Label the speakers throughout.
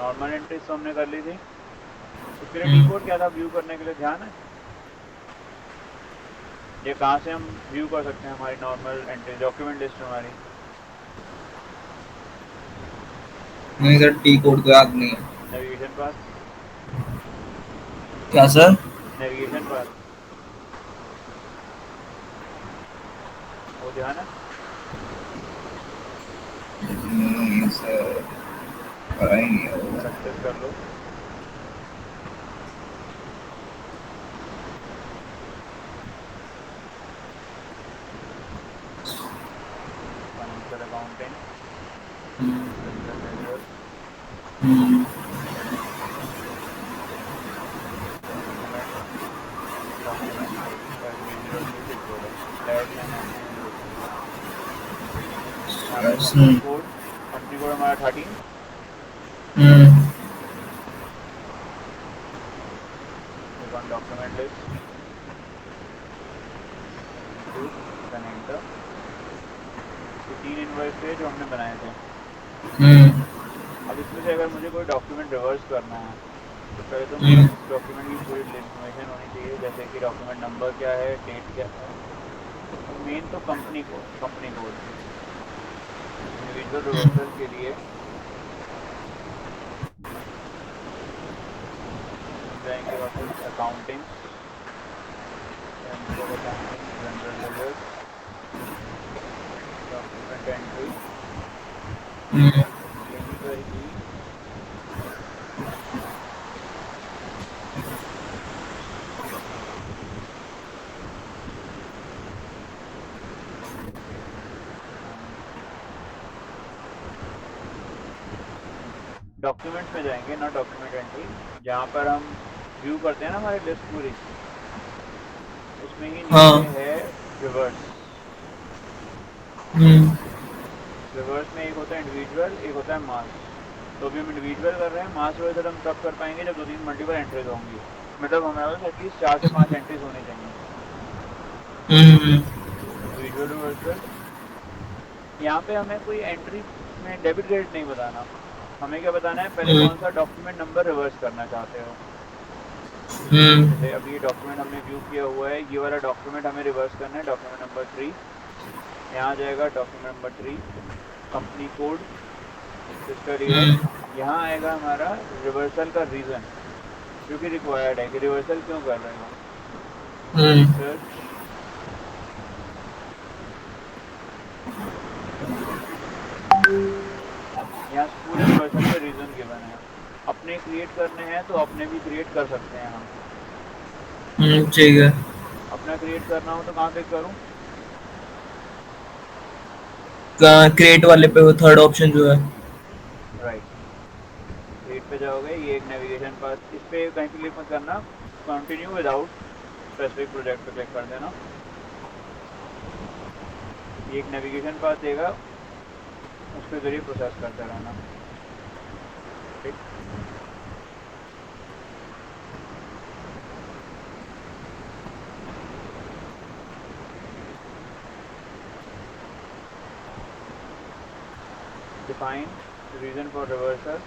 Speaker 1: Normal entries तो हमने कर ली थी। उसके लिए टी कोड क्या था व्यू करने के लिए, ध्यान है? ये कहाँ से हम व्यू कर सकते हैं हमारी नॉर्मल एंट्री, डॉक्यूमेंट लिस्ट हमारी?
Speaker 2: नहीं सर, टी कोड तो याद नहीं है।
Speaker 1: Navigation path.
Speaker 2: क्या सर?
Speaker 1: नेविगेशन पाथ, वो ध्यान है?
Speaker 2: नहीं सर, पता ही नहीं है वो।
Speaker 1: प्रैक्टिस कर लो। Financial accounting, general ledger,
Speaker 2: hmm,
Speaker 1: document, document individual भी टिक कोड है, फ्लैग एंड एंट्री। यहाँ पे
Speaker 2: हम्म,
Speaker 1: कंपनी कोड हमारा 13।
Speaker 2: Hmm,
Speaker 1: click on document list, include, then enter. ये 3 इनवॉइस थे जो हमने बनाए थे।
Speaker 2: हम्म,
Speaker 1: अब इसमें से अगर मुझे कोई डॉक्यूमेंट रिवर्स करना है तो पहले तो मेरे
Speaker 2: हम्म,
Speaker 1: पास उस डॉक्यूमेंट की पूरी इन्फॉर्मेशन होनी चाहिए, जैसे कि डॉक्यूमेंट नंबर क्या है, डेट क्या है, और मेन तो कंपनी कोड। इंडिविजुअल रिवर्सल के लिए हम जाएंगे वापस accounting, financial accounting, general ledgers, document entry.
Speaker 2: Hmm.
Speaker 1: यहीं पर ही हम डॉक्यूमेंट्स में जाएंगे, ना डॉक्यूमेंट एंट्री, जहाँ पर हम व्यू करते हैं ना हमारी लिस्ट पूरी, उसमें ही नीचे
Speaker 2: हाँ।
Speaker 1: है रिवर्स।
Speaker 2: हम्म,
Speaker 1: रिवर्स में एक होता है इंडिविजुअल, एक होता है मास। तो अभी हम इंडिविजुअल कर रहे हैं, मास रिवर्सल हम तब कर पाएंगे जब 2-3 मल्टीपल एंट्रीज होंगी। मतलब हमारे पास एटलीस्ट 4 से 5 एंट्रीज होनी चाहिए।
Speaker 2: हम्म,
Speaker 1: इंडिविजुअल रिवर्सल, यहाँ पे हमें कोई एंट्री में डेबिट क्रेडिट नहीं बताना। हमें क्या बताना है, पहले
Speaker 2: हम्म,
Speaker 1: कौन सा डॉक्यूमेंट नंबर रिवर्स करना चाहते हो।
Speaker 2: हम्म,
Speaker 1: जैसे अभी ये डॉक्यूमेंट हमने व्यू किया हुआ है, ये वाला डॉक्यूमेंट हमें रिवर्स करना है, डॉक्यूमेंट नंबर 3। यहाँ जाएगा document number 3, company code, fiscal year.
Speaker 2: Hmm,
Speaker 1: यहाँ आएगा हमारा रिवर्सल का रीज़न, जो कि रिक्वायर्ड है कि रिवर्सल क्यों कर रहे हो।
Speaker 2: हम्म,
Speaker 1: रिसर्च, यहाँ पूरे रिवर्सल के रीज़न गिवन है। अपने क्रिएट करने हैं तो अपने भी क्रिएट कर सकते हैं हम।
Speaker 2: ठीक है।
Speaker 1: अपना क्रिएट करना हो तो कहाँ क्लिक करूँ?
Speaker 2: क्रिएट वाले पे वो थर्ड ऑप्शन जो है।
Speaker 1: राइट, क्रिएट पे जाओगे, ये एक नेविगेशन पाथ, इस पे कहीं पे क्लिक मत करना, कंटिन्यू विदाउट स्पेसिफिक प्रोजेक्ट पे क्लिक कर देना। ये एक नेविगेशन पाथ देगा, उसके जरिए प्रोसेस करते रहना। ठीक। Define reason for reversal,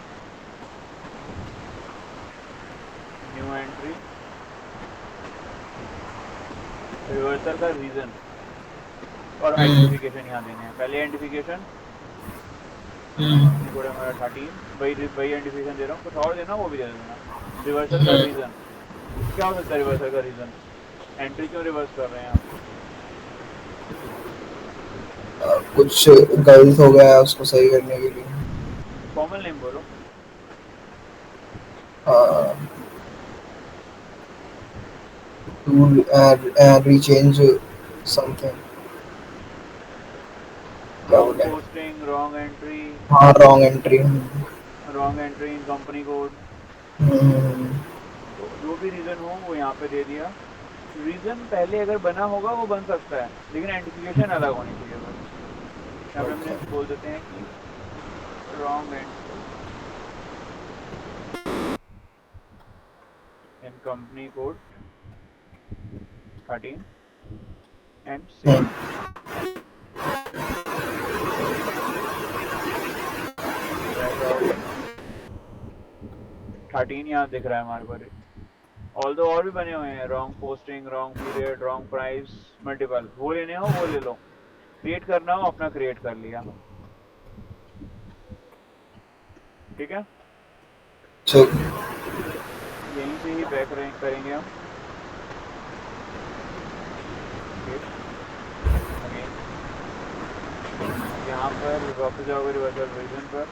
Speaker 1: new entry, reversal का रीजन और
Speaker 2: हम्म,
Speaker 1: आइडेंटिफिकेशन यहाँ देने हैं। पहले आइडेंटिफिकेशन,
Speaker 2: हम्म,
Speaker 1: कंपनी कोड हमारा 13, वही आइडेंटिफिकेशन दे रहा हूँ, कुछ और देना वो भी दे देना। रिवर्सल का
Speaker 2: हम्म।
Speaker 1: रीजन, क्या हो सकता है रिवर्सल का रीजन? एंट्री क्यों रिवर्स कर रहे हैं आप?
Speaker 2: कुछ गलत हो गया है उसको सही करने के लिए।
Speaker 1: फॉर्मल नेम बोलो।
Speaker 2: To rechange something. क्या
Speaker 1: रॉन्ग
Speaker 2: बोले?
Speaker 1: पोस्टिंग, रॉन्ग एंट्री,
Speaker 2: हाँ, wrong entry.
Speaker 1: Wrong entry in company code. तो जो भी रीजन हो वो यहाँ पे दे दिया। रीजन पहले अगर बना होगा वो बन सकता है, लेकिन आइडेंटिफिकेशन अलग होनी चाहिए बस। यहाँ पे हमने
Speaker 2: ओके।
Speaker 1: बोल देते हैं कि wrong entry in company code 13 and save. Back आओगे, 13 यहाँ दिख रहा है हमारे पर। ऑल तो और भी बने हुए हैं, wrong posting, wrong period, wrong price, multiple. वो लेने हो वो ले लो, क्रिएट करना हो अपना क्रिएट कर लिया। ठीक है,
Speaker 2: ठीक।
Speaker 1: यहीं से ही बैक करेंगे हम। अगेन यहाँ पर वापस जाओगे रिवर्सल विजन पर,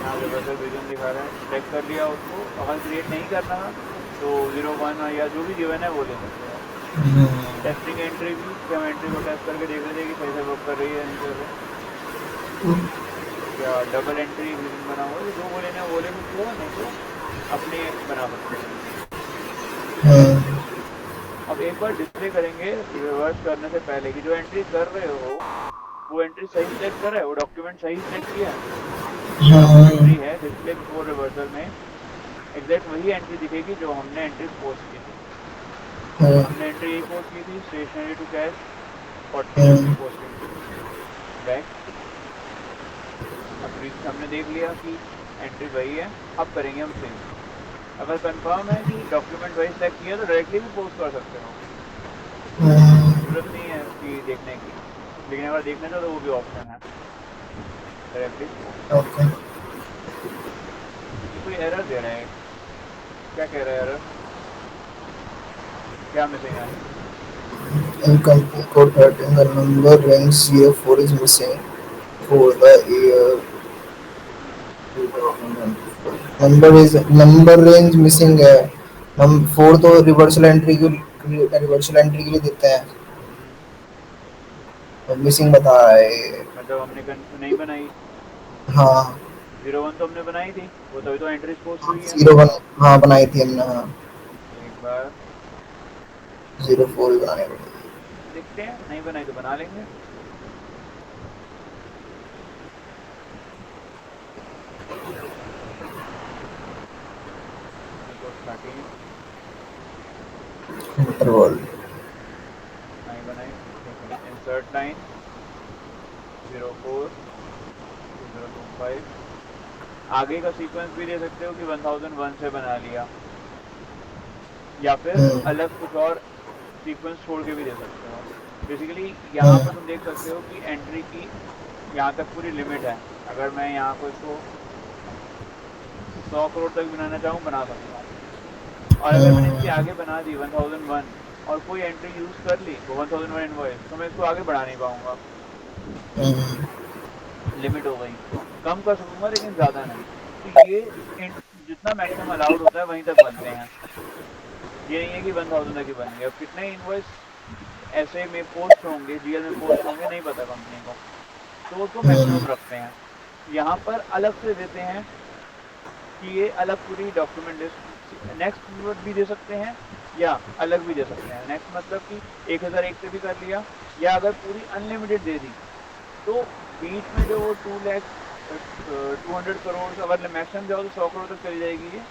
Speaker 1: यहाँ रिवर्सल विजन दिखा रहा है, सिलेक्ट कर लिया उसको। अगर क्रिएट नहीं करना है तो 01 या जो भी गिवन है वो ले सकते हो। टेस्टिंग एंट्री भी, कि हम एंट्री को टेस्ट करके देख लेते हैं कि सही से वर्क कर रही है या नहीं कर रही। या डबल एंट्री विजन बना हुआ है, जो वो लेना है वो ले सकते हो, नहीं तो अपने बना सकते हो। अब एक बार डिस्प्ले करेंगे रिवर्स करने से पहले कि जो एंट्री कर रहे हो वो एंट्री सही सिलेक्ट कर रहा है, वो डॉक्यूमेंट सही सिलेक्ट किया है। एंट्री है डिस्प्ले बिफोर रिवर्सल में एग्जैक्ट वही एंट्री दिखेगी जो हमने एंट्री पोस्ट की थी। हमने एंट्री यही पोस्ट की थी, stationery to cash 40 posting back. अब हमने देख लिया कि एंट्री वही है, अब करेंगे हम सेम। अगर कंफर्म है कि डॉक्यूमेंट वही सिलेक्ट किया तो डायरेक्टली भी पोस्ट कर सकते हो, जरूरत नहीं है कि देखने की। लेकिन अगर देखना चाहो तो वो भी ऑप्शन है डायरेक्टली।
Speaker 2: ओके।
Speaker 1: कोई एरर दे रहा है, क्या कह रहा है एरर, क्या मिसिंग है?
Speaker 2: Incomplete code 13. The number range CF4 is missing for the year. Number range missing है। हम 4 तो रिवर्सल एंट्री के लिए देते हैं, तो मिसिंग बता रहा है।
Speaker 1: मतलब हमने नहीं बनाई।
Speaker 2: हाँ
Speaker 1: 01 तो हमने बनाई थी, वो तभी तो एंट्रीज पोस्ट हुई है।
Speaker 2: 01 हाँ बनाई थी हमने। हाँ
Speaker 1: एक बार
Speaker 2: 04 बनाने पड़ेगी।
Speaker 1: देखते हैं, नहीं बनाई तो बना लेंगे।
Speaker 2: इंटरवल
Speaker 1: नहीं बनाई, इंसर्ट लाइन 04 025। आगे का सीक्वेंस भी दे सकते हो कि 1001 से बना लिया, या फिर अलग कुछ और सीक्वेंस छोड़ के भी दे सकते हो। बेसिकली यहाँ पर तुम देख सकते हो कि एंट्री की यहाँ तक पूरी लिमिट है। अगर मैं यहाँ को इसको 100 करोड़ तक बनाना चाहूँ बना सकता हूँ, और अगर मैंने इसके आगे बना दी 1001 और कोई एंट्री यूज़ कर ली वो 1001 इनवॉइस, तो मैं इसको आगे बढ़ा नहीं पाऊँगा, लिमिट हो गई। कम कर सकूँगा लेकिन ज़्यादा नहीं। तो ये जितना मैक्सिमम अलाउड होता है वहीं तक बनते हैं, ये नहीं है कि 1000 तक ही बनेंगे। अब कितने इनवॉइस ऐसे में पोस्ट होंगे, जीएल में पोस्ट होंगे नहीं पता कंपनी को, तो उसको मैक्सिमम रखते हैं। यहाँ पर अलग से देते हैं कि ये अलग पूरी डॉक्यूमेंट लिस्ट नेक्स्ट भी दे सकते हैं या अलग भी दे सकते हैं। नेक्स्ट मतलब कि 1001 से भी कर लिया, या अगर पूरी अनलिमिटेड दे दी तो बीच में जो 200 करोड़ अगर मैक्सिमम जाओ तो 100 करोड़ तक चली जाएगी ये,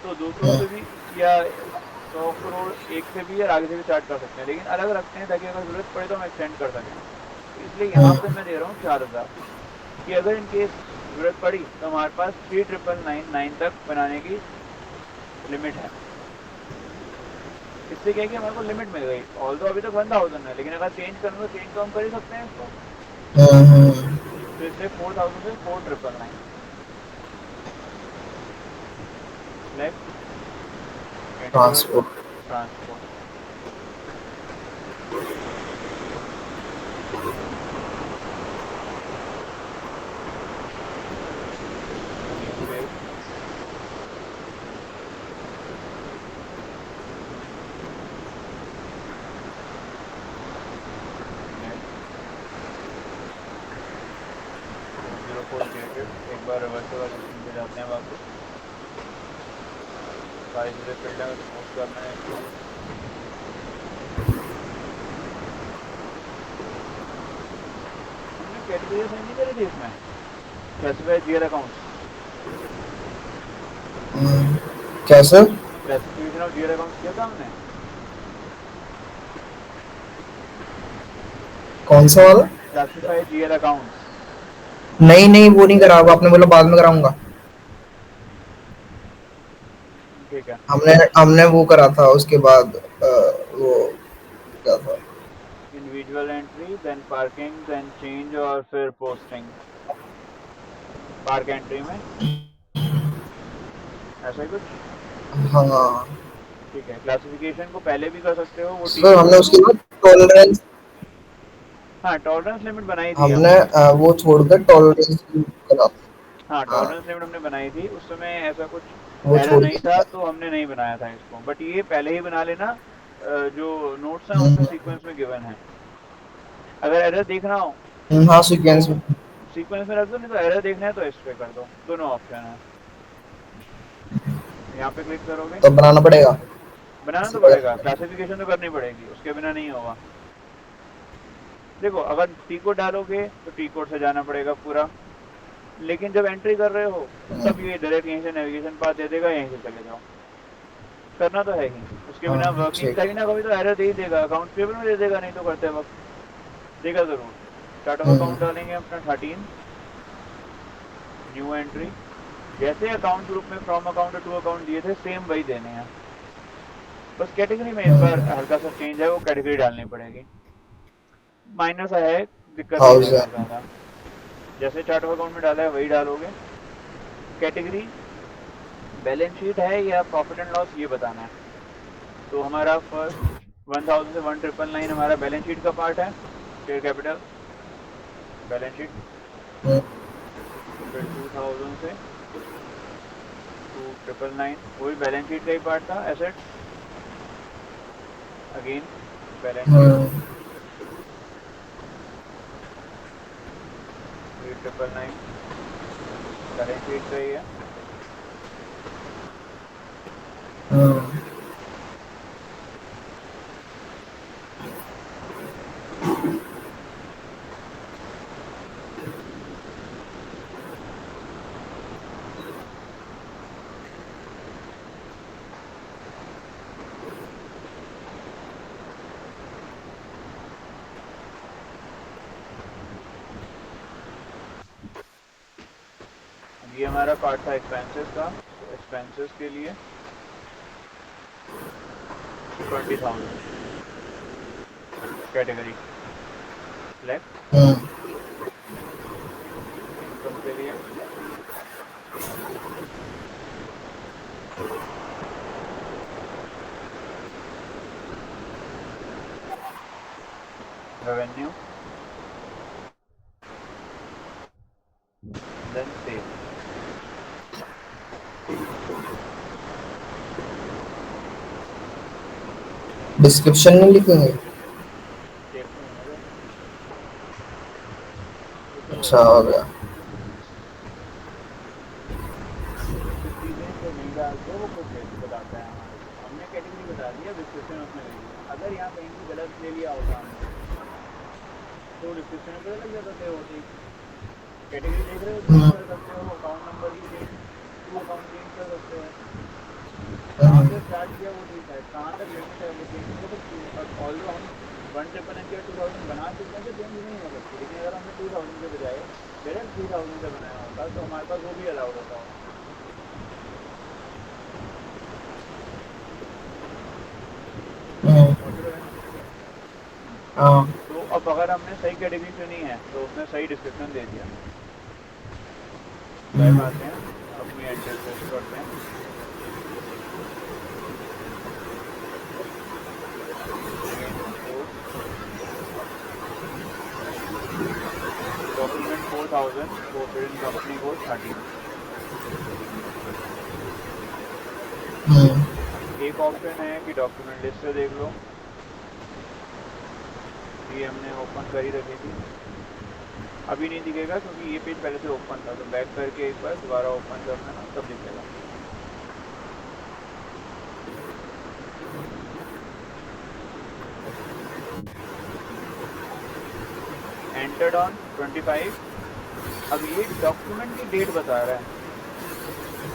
Speaker 1: तो 200 से भी या 100 करोड़ एक से भी या आगे से भी स्टार्ट कर सकते हैं, लेकिन अलग रखते हैं ताकि अगर जरूरत पड़े तो हम एक्सटेंड कर सकें। इसलिए यहाँ पे मैं दे रहा हूँ 4000 कि अगर इनकेस जरूरत पड़ी तो हमारे पास 3999 तक बनाने की लिमिट है। इससे क्या है कि हमारे को लिमिट मिल गई। ऑल तो अभी तक 1000 है, लेकिन अगर चेंज करना तो चेंज तो हम कर ही सकते हैं इसको। तो इसलिए 4000 से 4999 नेक्स्ट
Speaker 2: ट्रांसपोर्ट।
Speaker 1: एक बार रिवर्सल पे जाते हैं वापस, सारी चीज़ें फील्ड में पोस्ट करना है इसको। हमने कैटेगरी असाइन नहीं करी थी इसमें, क्लासिफाइड जीआर अकाउंट्स।
Speaker 2: कैसे?
Speaker 1: क्लासिफिकेशन ऑफ जीआर अकाउंट्स किया था हमने।
Speaker 2: कौन सा वाला?
Speaker 1: Classified GR accounts.
Speaker 2: नहीं नहीं वो नहीं करा होगा आपने, बोला बाद में कराऊंगा।
Speaker 1: क्या?
Speaker 2: हमने हमने वो करा था उसके बाद वो क्या था।
Speaker 1: Individual entry, then parking, then change और फिर पोस्टिंग। पार्क एंट्री में ऐसा ही कुछ।
Speaker 2: हाँ
Speaker 1: ठीक है, क्लासिफिकेशन को पहले भी कर सकते हो, वो टी
Speaker 2: सर,
Speaker 1: कोड
Speaker 2: हमने उसके
Speaker 1: नोट।
Speaker 2: बाद टॉलरेंस,
Speaker 1: हाँ, टॉलरेंस लिमिट बनाई थी
Speaker 2: हमने
Speaker 1: हमने।
Speaker 2: वो छोड़कर टॉलरेंस करा था।
Speaker 1: हाँ,
Speaker 2: हाँ,
Speaker 1: टॉलरेंस लिमिट हमने बनाई थी, उस समय ऐसा कुछ
Speaker 2: वो
Speaker 1: एरर
Speaker 2: छोड़
Speaker 1: नहीं था
Speaker 2: दिया।
Speaker 1: तो हमने नहीं बनाया था इसको, बट ये पहले ही बना लेना। जो नोट्स हैं उसमें
Speaker 2: हम्म,
Speaker 1: सीक्वेंस में गिवन है। अगर एरर देखना हो
Speaker 2: हाँ
Speaker 1: तो
Speaker 2: सीक्वेंस में।
Speaker 1: सीक्वेंस में रख दो, नहीं तो एरर देखना है तो इस पे कर दो, दोनों ऑप्शन है। यहाँ पे क्लिक करोगे,
Speaker 2: तो बनाना पड़ेगा।
Speaker 1: बनाना तो पड़ेगा, क्लासिफिकेशन तो करनी पड़ेगी, उसके बिना नहीं होगा। देखो, अगर टी कोड डालोगे तो टी कोड से जाना पड़ेगा पूरा, लेकिन जब एंट्री कर रहे हो तो तब ये डायरेक्ट यहीं से नेविगेशन पाथ दे देगा, यहीं से चले जाओ। करना तो है ही, उसके बिना
Speaker 2: हाँ
Speaker 1: वर्किंग
Speaker 2: ठीक।
Speaker 1: कभी ना कभी तो एरर दे ही देगा, अकाउंट पेबल में दे देगा, नहीं तो करते वक्त देगा जरूर। चार्ट ऑफ
Speaker 2: हम्म,
Speaker 1: अकाउंट डालेंगे अपना 13, न्यू एंट्री। जैसे अकाउंट ग्रुप में फ्रॉम अकाउंट टू अकाउंट दिए थे, सेम वही देने हैं। बस कैटेगरी में इस बार
Speaker 2: हम्म,
Speaker 1: हल्का सा चेंज है, वो कैटेगरी डालनी पड़ेगी। माइनर सा है, दिक्कत नहीं
Speaker 2: हाउस है।
Speaker 1: देगा ज्यादा। जैसे चार्ट ऑफ अकाउंट में डाला है वही डालोगे। कैटेगरी बैलेंस शीट है या प्रॉफिट एंड लॉस, ये बताना है। तो हमारा फर्स्ट 1000 से 1999 हमारा बैलेंस शीट का पार्ट है, शेयर कैपिटल बैलेंस शीट।
Speaker 2: हम्म,
Speaker 1: फिर 2000 से 2999 वो भी बैलेंस शीट का ही पार्ट था, एसेट्स अगेन बैलेंस शीट।
Speaker 2: हम्म,
Speaker 1: 3999 बैलेंस शीट का ही है।
Speaker 2: हम्म,
Speaker 1: अब ये हमारा पार्ट था एक्सपेंसेस का, तो एक्सपेंसेस के लिए 20,000 कैटेगरी सिलेक्ट।
Speaker 2: हम्म,
Speaker 1: इनकम के लिए रेवेन्यू, देन सेव।
Speaker 2: डिस्क्रिप्शन में लिखेंगे।
Speaker 1: देखते हैं ना, कुछ नहीं
Speaker 2: अच्छा
Speaker 1: होगा।
Speaker 2: हो गया।
Speaker 1: कुछ कुछ चीज़ें जो नहीं डालते वो खुद बताता है हमारे को। हमने कैटेगरी बता दिया, डिस्क्रिप्शन उसमें ले लिया। अगर यहाँ कहीं भी गलत ले लिया होता हमने तो डिस्क्रिप्शन में पता लग जाता थे होते ही। कैटेगरी देख रहे हो, चेंज
Speaker 2: हम्म,
Speaker 1: कर सकते हो, अकाउंट नंबर भी चेंज, टू अकाउंट चेंज कर सकते हो। कहाँ
Speaker 2: हम्म,
Speaker 1: से स्टार्ट किया वो ठीक है, कहाँ तक लिमिट है वो चेंज हो सकती है। और ऑल हम 1999 या 2000 बना चुके हैं तो चेंज नहीं हो सकती, लेकिन अगर हमने 2000 के बजाय डायरेक्ट 3000 से बनाया होता तो हमारे पास वो भी अलाउड होता।
Speaker 2: हम्म,
Speaker 1: पहुँच रहे हो ना?
Speaker 2: हाँ,
Speaker 1: तो अब अगर हमने सही कैटेगरी चुनी है तो उसने सही डिस्क्रिप्शन दे दिया। बैक
Speaker 2: हम्म,
Speaker 1: आते हैं, अपनी एंट्री पेस्ट करते हैं। Again code, document 4000 posted in company code 13।
Speaker 2: हम्म,
Speaker 1: एक ऑप्शन है कि डॉक्यूमेंट लिस्ट से देख लो, ये हमने ओपन कर ही रखी थी। अभी नहीं दिखेगा क्योंकि ये पेज पहले से ओपन था, तो बैक करके एक बार दोबारा ओपन कर लेना तब दिखेगा। Entered on 25। अब ये डॉक्यूमेंट की डेट बता रहा है,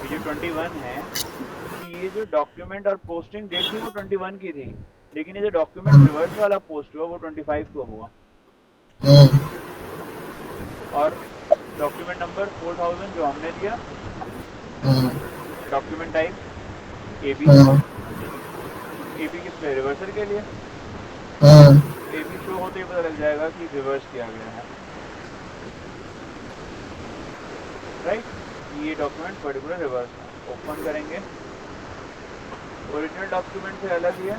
Speaker 1: ये जो 21 है, कि ये जो डॉक्यूमेंट और पोस्टिंग डेट थी वो 21 की थी, लेकिन ये जो डॉक्यूमेंट रिवर्स वाला पोस्ट हुआ वो 25 को हुआ।
Speaker 2: हम्म,
Speaker 1: और डॉक्यूमेंट नंबर 4000 जो हमने दिया,
Speaker 2: hmm,
Speaker 1: document type A B.
Speaker 2: Hmm
Speaker 1: A B किस पे, रिवर्सल के लिए।
Speaker 2: हम्म
Speaker 1: तो ए बी शो होते ही पता लग जाएगा कि रिवर्स किया गया है, राइट। ये डॉक्यूमेंट पर्टिकुलर रिवर्स है। ओपन करेंगे, ओरिजिनल डॉक्यूमेंट से अलग ही है।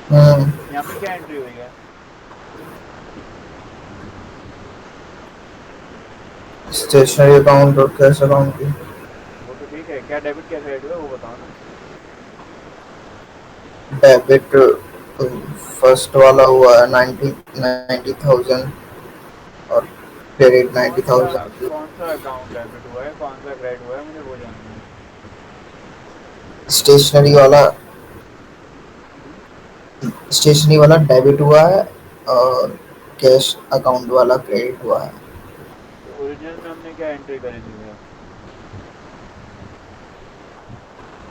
Speaker 2: हम्म
Speaker 1: यहाँ पे क्या एंट्री हुई है?
Speaker 2: स्टेशनरी अकाउंट और कैश अकाउंट की।
Speaker 1: वो तो ठीक है, क्या डेबिट क्या क्रेडिट हुआ वो बताओ ना।
Speaker 2: डेबिट फर्स्ट वाला हुआ है 90,000 और क्रेडिट
Speaker 1: कौन सा
Speaker 2: 90,000।
Speaker 1: कौन सा अकाउंट डेबिट हुआ है, कौन सा क्रेडिट हुआ है, मुझे वो जानना है।
Speaker 2: स्टेशनरी वाला,
Speaker 1: हम्म,
Speaker 2: स्टेशनरी वाला डेबिट हुआ है और कैश अकाउंट वाला क्रेडिट हुआ है।
Speaker 1: तो ओरिजिनल में हमने क्या एंट्री करी थी भैया?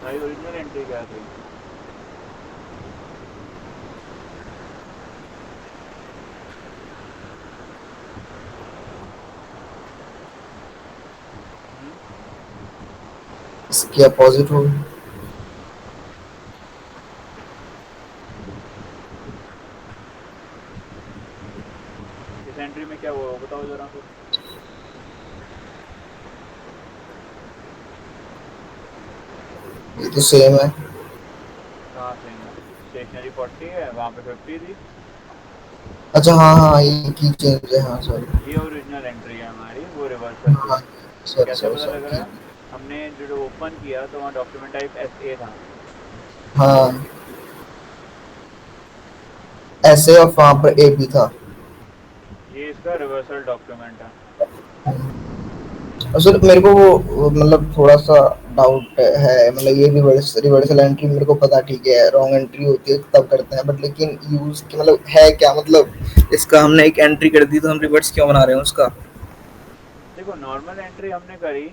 Speaker 1: हमारी ओरिजिनल एंट्री क्या थी? हम्म,
Speaker 2: इसकी अपोजिट होगी।
Speaker 1: इस एंट्री में क्या हुआ वो बताओ जरा फिर।
Speaker 2: ये तो सेम है।
Speaker 1: कहाँ सेम है? स्टेशनरी 40 है, वहाँ पे 50 थी।
Speaker 2: अच्छा हाँ हाँ, ये की चेंज है, हाँ सॉरी।
Speaker 1: ये ओरिजिनल एंट्री है हमारी, वो रिवर्सल हुई।
Speaker 2: हाँ सॉरी
Speaker 1: कैसे
Speaker 2: सॉरी
Speaker 1: पता लग
Speaker 2: सॉरी।
Speaker 1: रहा है? हमने जो ओपन किया तो वहाँ डॉक्यूमेंट टाइप एस ए था।
Speaker 2: हाँ ऐसे और वहाँ पर ए भी था।
Speaker 1: ये इसका रिवर्सल डॉक्यूमेंट है।
Speaker 2: और सर मेरे को वो मतलब थोड़ा सा डाउट है, मतलब ये रिवर्सल एंट्री मेरे को पता, ठीक है रॉन्ग एंट्री होती है तब करते हैं, बट लेकिन यूज की मतलब है क्या, मतलब इसका हमने एक एंट्री कर दी तो हम रिवर्स क्यों बना रहे हैं उसका।
Speaker 1: देखो नॉर्मल एंट्री हमने करी,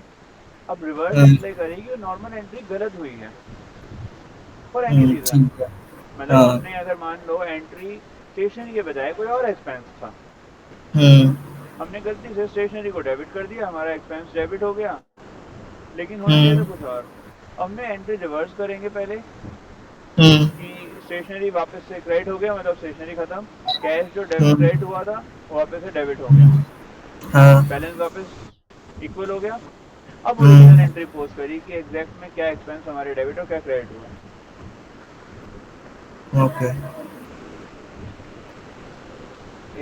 Speaker 1: अब रिवर्स
Speaker 2: हम्म
Speaker 1: इसलिए करी कि नॉर्मल एंट्री गलत हुई है फॉर एनी रीज़न।
Speaker 2: ठीक है।
Speaker 1: मतलब
Speaker 2: हाँ।
Speaker 1: हमने अगर मान लो एंट्री स्टेशनरी के बजाय कोई और एक्सपेंस था,
Speaker 2: हम्म
Speaker 1: हमने गलती से स्टेशनरी को डेबिट कर दिया, हमारा एक्सपेंस डेबिट हो गया, लेकिन होना चाहिए था
Speaker 2: हम्म
Speaker 1: कुछ और। हमने एंट्री रिवर्स करेंगे पहले
Speaker 2: हम्म
Speaker 1: कि स्टेशनरी वापस से क्रेडिट हो गया, मतलब स्टेशनरी खत्म, कैश जो
Speaker 2: हम्म
Speaker 1: क्रेडिट हुआ था वो वापस से डेबिट हो गया,
Speaker 2: हाँ।
Speaker 1: बैलेंस वापस इक्वल हो गया। अब ओरिजिनल
Speaker 2: हम्म
Speaker 1: एंट्री पोस्ट करी कि एग्जैक्ट में क्या एक्सपेंस हमारे डेबिट और क्या क्रेडिट हुआ।
Speaker 2: ओके।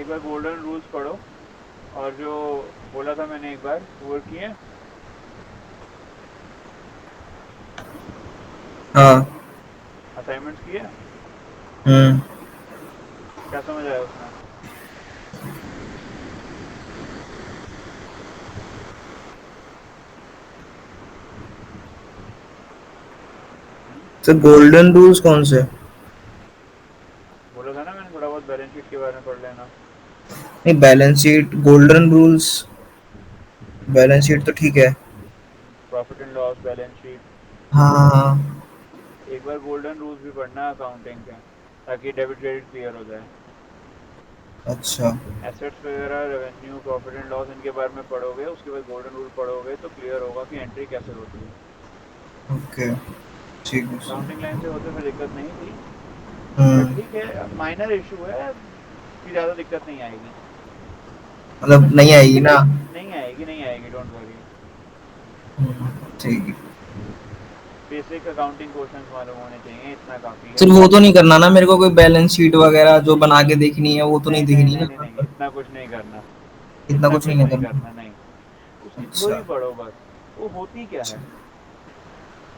Speaker 1: एक बार गोल्डन रूल्स पढ़ो, और जो बोला था मैंने एक बार वो किए,
Speaker 2: हाँ।
Speaker 1: असाइनमेंट्स किए,
Speaker 2: हम्म
Speaker 1: क्या समझ आया उसमें? हम्म?
Speaker 2: तो गोल्डन रूल्स कौन से।
Speaker 1: बोला था ना मैंने, थोड़ा बहुत बैलेंस शीट के बारे में पढ़ लेना।
Speaker 2: नहीं balance sheet golden rules, balance sheet तो ठीक है।
Speaker 1: Profit and loss, balance sheet.
Speaker 2: हाँ हाँ हाँ।
Speaker 1: एक बार गोल्डन रूल्स भी पढ़ना अकाउंटिंग के, ताकि डेबिट क्रेडिट क्लियर हो जाए।
Speaker 2: अच्छा।
Speaker 1: एसेट्स वगैरह, रेवेन्यू, प्रॉफिट एंड लॉस, इनके बारे में पढ़ोगे, उसके बाद गोल्डन रूल पढ़ोगे तो क्लियर होगा कि एंट्री कैसे होती है।
Speaker 2: ओके ठीक है सर।
Speaker 1: अकाउंटिंग लाइन से होते फिर दिक्कत नहीं थी, बट
Speaker 2: हम्म
Speaker 1: ठीक है माइनर इशू है, कि ज़्यादा दिक्कत नहीं आएगी।
Speaker 2: मतलब
Speaker 1: बस
Speaker 2: नहीं आएगी ना।
Speaker 1: नहीं आएगी, नहीं आएगी, डोंट वरी।
Speaker 2: ठीक है।
Speaker 1: बेसिक अकाउंटिंग क्वेश्चंस मालूम होने चाहिए, इतना काफ़ी है।
Speaker 2: सिर्फ वो तो नहीं करना ना मेरे को, कोई बैलेंस शीट वगैरह जो बना के देखनी है वो तो नहीं
Speaker 1: नहीं नहीं
Speaker 2: दिखनी
Speaker 1: नहीं
Speaker 2: ना
Speaker 1: नहीं
Speaker 2: यहाँ
Speaker 1: नहीं,
Speaker 2: पर?
Speaker 1: इतना कुछ नहीं करना।
Speaker 2: इतना
Speaker 1: इतना
Speaker 2: कुछ नहीं
Speaker 1: कुछ
Speaker 2: है
Speaker 1: नहीं
Speaker 2: करना।
Speaker 1: करना, नहीं। उसकी
Speaker 2: अच्छा।
Speaker 1: थ्योरी पढ़ो बस, वो होती क्या
Speaker 2: अच्छा।
Speaker 1: है।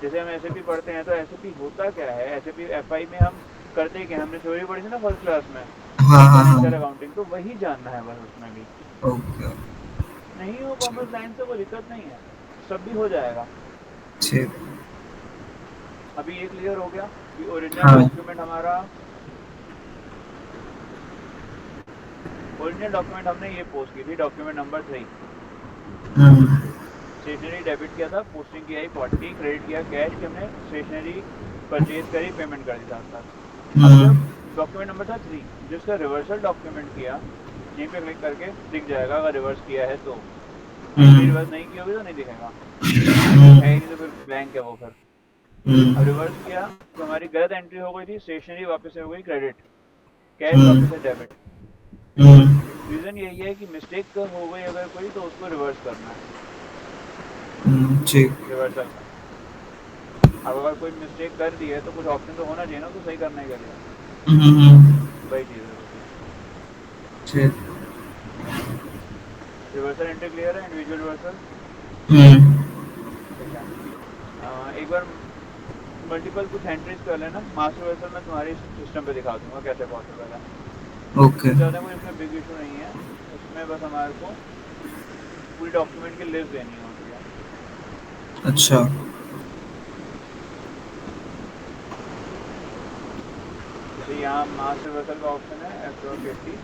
Speaker 1: जैसे हम एसएपी पढ़ते हैं तो एसएपी होता क्या है, एसएपी एफआई में हम करते क्या, हमने थ्योरी पढ़ी थी ना फर्स्ट क्लास में,
Speaker 2: हाँ हाँ हाँ।
Speaker 1: फाइनेंशियल अकाउंटिंग, तो वही जानना है बस उसमें भी।
Speaker 2: ओके।
Speaker 1: नहीं हो
Speaker 2: ठीक।
Speaker 1: कॉमर्स लाइन से कोई दिक्कत नहीं है, सब भी हो जाएगा।
Speaker 2: ठीक।
Speaker 1: अभी ये क्लियर हो गया कि ओरिजिनल
Speaker 2: हाँ।
Speaker 1: डॉक्यूमेंट हमारा, ओरिजिनल डॉक्यूमेंट हमने ये पोस्ट की थी, डॉक्यूमेंट नंबर 3।
Speaker 2: हम्म
Speaker 1: स्टेशनरी डेबिट किया था, पोस्टिंग की आई 40, क्रेडिट किया कैश कि हमने स्टेशनरी परचेज करी, पेमेंट कर दी साथ साथ। अब जब
Speaker 2: हम्म
Speaker 1: डॉक्यूमेंट नंबर था 3, जिसका रिवर्सल डॉक्यूमेंट किया, यहीं पे क्लिक करके दिख जाएगा अगर रिवर्स किया है तो।
Speaker 2: हम्म
Speaker 1: रिवर्स नहीं की होगी तो नहीं दिखेगा,
Speaker 2: हम्म,
Speaker 1: है ही नहीं तो फिर ब्लैंक है वो फिर। अब
Speaker 2: हम्म,
Speaker 1: रिवर्स किया तो हमारी गलत एंट्री हो गई थी, स्टेशनरी वापस से हो गई क्रेडिट, कैश
Speaker 2: हम्म,
Speaker 1: वापस से डेबिट।
Speaker 2: हम्म,
Speaker 1: रीज़न यही है कि मिस्टेक हो गई अगर कोई तो उसको रिवर्स करना है
Speaker 2: ठीक।
Speaker 1: रिवर्सल में। अब अगर कोई मिस्टेक कर दी है तो कुछ ऑप्शन तो होना चाहिए ना उसको सही करने के लिए, वही चीज़ है बस।
Speaker 2: ठीक।
Speaker 1: रिवर्सल एंट्री क्लियर है, इंडिविजुअल रिवर्सल।
Speaker 2: हम्म,
Speaker 1: ठीक है। एक बार मल्टीपल कुछ एंट्रीज कर लेना, मास्टर रिवर्सल मैं तुम्हारे सिस्टम पे दिखा दूंगा कैसे पॉसिबल है।
Speaker 2: ओके।
Speaker 1: इससे ज़्यादा कोई इसमें बिग इशू नहीं है, इसमें बस हमारे को पूरी डॉक्यूमेंट की लिस्ट देनी होती है।
Speaker 2: अच्छा।
Speaker 1: जैसे यहाँ मास्टर रिवर्सल का ऑप्शन है, एफ 80,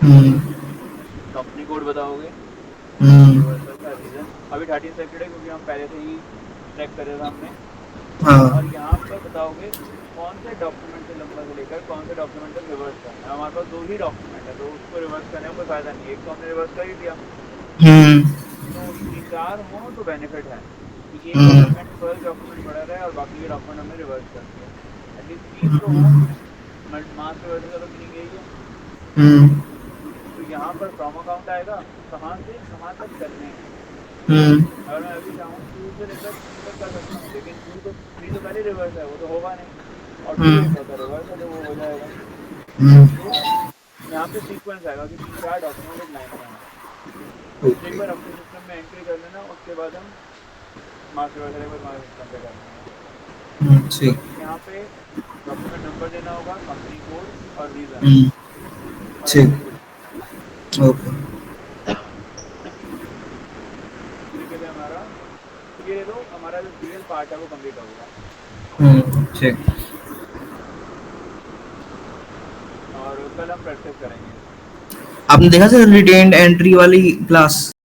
Speaker 2: हम्म,
Speaker 1: कंपनी कोड बताओगे,
Speaker 2: हम्म,
Speaker 1: रिवर्सल का रीज़न अभी 13 सेलेक्टेड है क्योंकि हम पहले से ही चेक करे थे हमने। और
Speaker 2: हाँ,
Speaker 1: यहाँ पर बताओगे कौन से डॉक्यूमेंट से लंबा से लेकर कौन से डॉक्यूमेंट तक रिवर्स करना है। हमारे पास दो ही डॉक्यूमेंट है तो उसको रिवर्स करने का कोई फ़ायदा नहीं है, एक तो हमने रिवर्स कर ही दिया।
Speaker 2: हम्म,
Speaker 1: तो 3-4 हो तो बेनिफिट है कि एक
Speaker 2: हम्म,
Speaker 1: डॉक्यूमेंट फर्स्ट डॉक्यूमेंट पड़ा रहा है और बाकी के डॉक्यूमेंट हमने रिवर्स कर दिया। एटलीस्ट 3 तो हो, मास रिवर्सल का तो मीनिंग यही है।
Speaker 2: हम्म,
Speaker 1: तो यहाँ पर फ्रॉम अकाउंट आएगा, कहाँ से कहाँ तक करने हैं।
Speaker 2: हम्म,
Speaker 1: अगर मैं अभी चाहूँ 2 से लेकर 3 तक कर सकता हूँ, लेकिन 3 तो पहले रिवर्स है, वो तो होगा नहीं। और 2 एक
Speaker 2: हम्म,
Speaker 1: चौथा रिवर्स है तो वो हो जाएगा।
Speaker 2: हम्म,
Speaker 1: तो यहाँ पे सीक्वेंस आएगा कि 3-4 डॉक्यूमेंट एक लाइन में हैं। तो एक
Speaker 2: ओके।
Speaker 1: बार अपने सिस्टम में एंट्री कर लेना, उसके बाद हम मास्टर रिवर्सल एक बार हमारे सिस्टम पे कर लेंगे।
Speaker 2: ठीक।
Speaker 1: बस यहाँ पे डॉक्यूमेंट नंबर देना होगा, कंपनी कोड और रीज़न,
Speaker 2: हम्म,
Speaker 1: और
Speaker 2: ठीक।
Speaker 1: एंट्री कुछ नहीं।
Speaker 2: ओके।
Speaker 1: इस तरीके से हमारा, ये लो हमारा जो डीएल पार्ट है वो कंप्लीट हो गया।
Speaker 2: ठीक।
Speaker 1: और कल हम प्रैक्टिस करेंगे इसकी।
Speaker 2: आपने देखा सर रिटेन्ड एंट्री वाली क्लास?